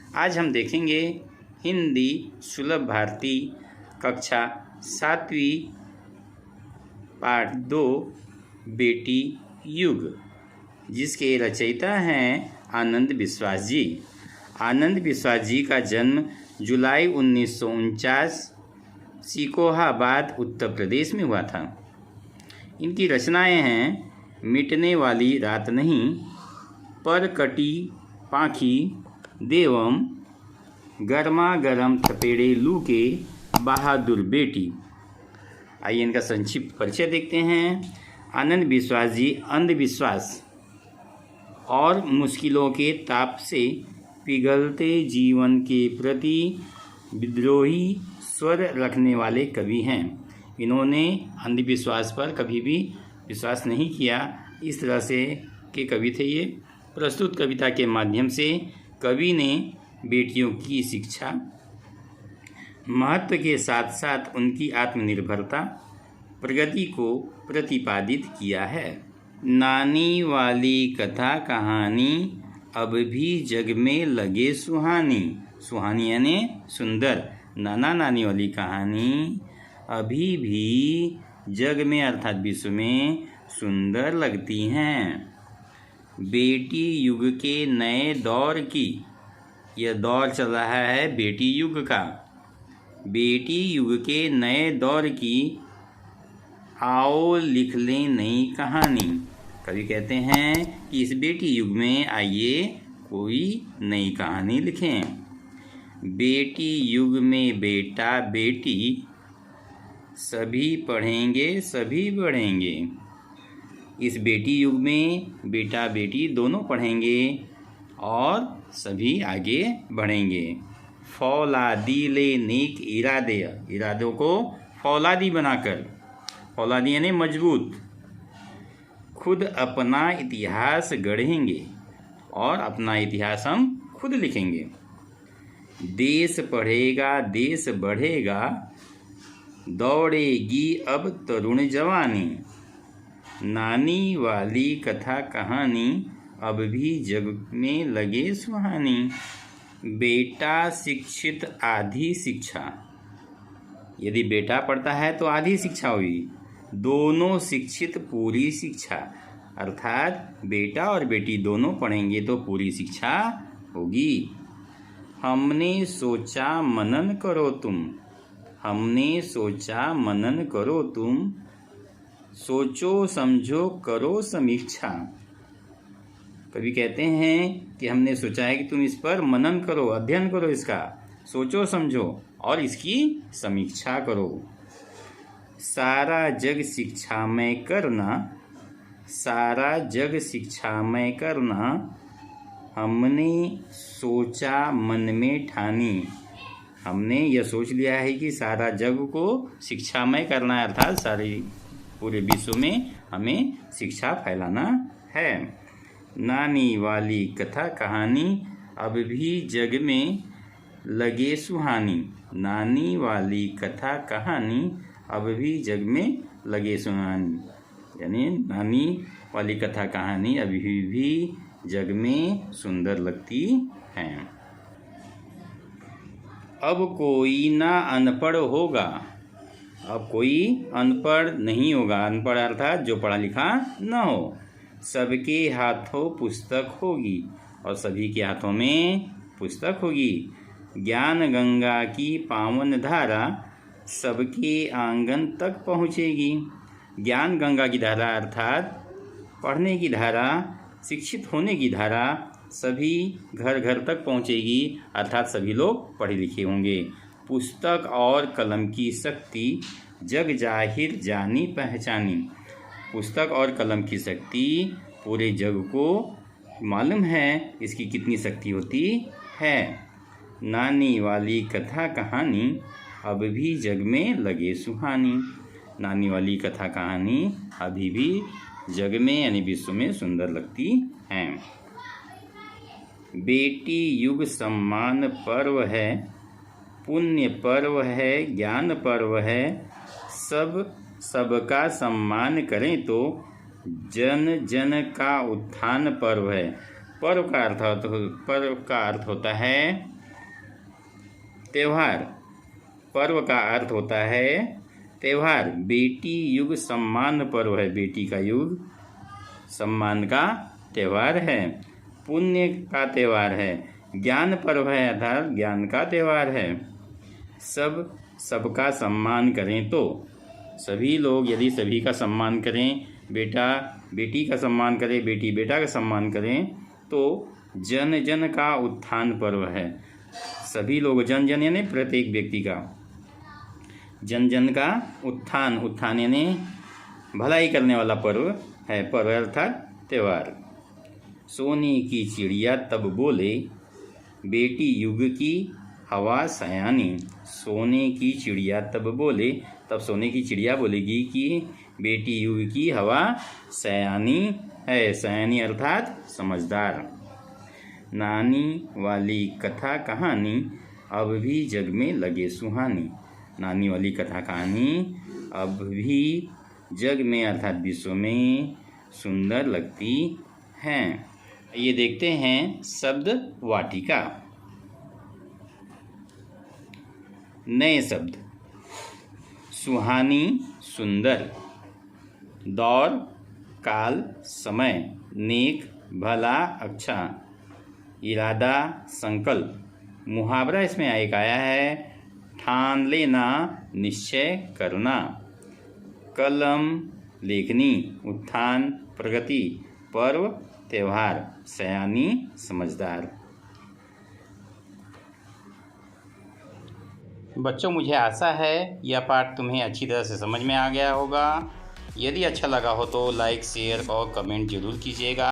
आज हम देखेंगे हिंदी सुलभ भारती कक्षा 7वीं पाठ 2 बेटी युग, जिसके रचयिता हैं आनंद विश्वास जी। आनंद विश्वास जी का जन्म जुलाई 1949 सिकोहाबाद उत्तर प्रदेश में हुआ था। इनकी रचनाएं हैं मिटने वाली रात नहीं, पर कटी पाखी देवम, गर्मा गर्म थपेड़े लू के, बहादुर बेटी। आइए इनका संक्षिप्त परिचय देखते हैं। आनंद विश्वास जी अंधविश्वास और मुश्किलों के ताप से पिघलते जीवन के प्रति विद्रोही स्वर रखने वाले कवि हैं। इन्होंने अंधविश्वास पर कभी भी विश्वास नहीं किया, इस तरह से के कवि थे ये। प्रस्तुत कविता के माध्यम से कवि ने बेटियों की शिक्षा, महत्व के साथ साथ उनकी आत्मनिर्भरता, प्रगति को प्रतिपादित किया है। नानी वाली कथा कहानी अब भी जग में लगे सुहानी। सुहानी यानी सुंदर। नाना नानी वाली कहानी अभी भी जग में अर्थात विश्व में सुंदर लगती हैं। बेटी युग के नए दौर की, यह दौर चल रहा है बेटी युग का। बेटी युग के नए दौर की आओ लिख लें नई कहानी। कवि कहते हैं कि इस बेटी युग में आइए कोई नई कहानी लिखें। बेटी युग में बेटा बेटी सभी पढ़ेंगे सभी बढ़ेंगे। इस बेटी युग में बेटा बेटी दोनों पढ़ेंगे और सभी आगे बढ़ेंगे। फौलादी ले नेक इरादे, इरादों को फौलादी बनाकर, फौलादी यानी मजबूत, खुद अपना इतिहास गढ़ेंगे और अपना इतिहास हम खुद लिखेंगे। देश पढ़ेगा देश बढ़ेगा, दौड़ेगी अब तरुण जवानी। नानी वाली कथा कहानी अब भी जग में लगे सुहानी। बेटा शिक्षित आधी शिक्षा, यदि बेटा पढ़ता है तो आधी शिक्षा हुई। दोनों शिक्षित पूरी शिक्षा, अर्थात बेटा और बेटी दोनों पढ़ेंगे तो पूरी शिक्षा होगी। हमने सोचा मनन करो तुम, हमने सोचा मनन करो तुम, सोचो समझो करो समीक्षा। कवि कहते हैं कि हमने सोचा है कि तुम इस पर मनन करो, अध्ययन करो, इसका सोचो समझो और इसकी समीक्षा करो। सारा जग शिक्षामय करना, सारा जग शिक्षामय करना, हमने सोचा मन में ठानी। हमने यह सोच लिया है कि सारा जग को शिक्षामय करना है, अर्थात सारे पूरे विश्व में हमें शिक्षा फैलाना है। नानी वाली कथा कहानी अब भी जग में लगे सुहानी। नानी वाली कथा कहानी अब भी जग में लगे सुहानी, यानी नानी वाली कथा कहानी अभी भी जग में सुंदर लगती हैं। अब कोई ना अनपढ़ होगा, अब कोई अनपढ़ नहीं होगा। अनपढ़ अर्थात जो पढ़ा लिखा न हो। सबके हाथों पुस्तक होगी, और सभी के हाथों में पुस्तक होगी। ज्ञान गंगा की पावन धारा सबके आंगन तक पहुँचेगी। ज्ञान गंगा की धारा अर्थात पढ़ने की धारा, शिक्षित होने की धारा सभी घर घर तक पहुँचेगी, अर्थात सभी लोग पढ़े लिखे होंगे। पुस्तक और कलम की शक्ति जग जाहिर जानी पहचानी। पुस्तक और कलम की शक्ति पूरे जग को मालूम है, इसकी कितनी शक्ति होती है। नानी वाली कथा कहानी अब भी जग में लगे सुहानी। नानी वाली कथा कहानी अभी भी जग में यानी विश्व में सुंदर लगती हैं। बेटी युग सम्मान पर्व है, पुण्य पर्व है, ज्ञान पर्व है। सबका सम्मान करें तो जन जन का उत्थान पर्व है। पर्व का अर्थ होता है त्योहार, पर्व का अर्थ होता है त्योहार। बेटी युग सम्मान पर्व है, बेटी का युग सम्मान का त्यौहार है। पुण्य का त्यौहार है, ज्ञान पर्व है अर्थात ज्ञान का त्यौहार है। सबका सम्मान करें तो, सभी लोग यदि सभी का सम्मान करें, बेटा बेटी का सम्मान करे, बेटी बेटा का सम्मान करें, तो जन जन का उत्थान पर्व है। सभी लोग, जन जन यानी प्रत्येक व्यक्ति का, जन जन का उत्थान, उत्थान यानी भलाई करने वाला पर्व है, पर्व अर्थात त्यौहार। सोने की चिड़िया तब बोले, बेटी युग की हवा सयानी। सोने की चिड़िया तब बोले, तब सोने की चिड़िया बोलेगी कि बेटी युग की हवा सयानी है। सयानी अर्थात समझदार। नानी वाली कथा कहानी अब भी जग में लगे सुहानी। नानी वाली कथा कहानी अब भी जग में अर्थात विश्व में सुंदर लगती हैं। ये देखते हैं शब्द वाटिका। नए शब्द: सुहानी सुंदर, दौर काल समय, नेक भला अच्छा, इरादा संकल्प। मुहावरा इसमें एक आया है, ठान लेना निश्चय करना। कलम लेखनी, उत्थान प्रगति, पर्व त्यौहार, सयानी समझदार। बच्चों, मुझे आशा है यह पाठ तुम्हें अच्छी तरह से समझ में आ गया होगा। यदि अच्छा लगा हो तो लाइक, शेयर और कमेंट जरूर कीजिएगा।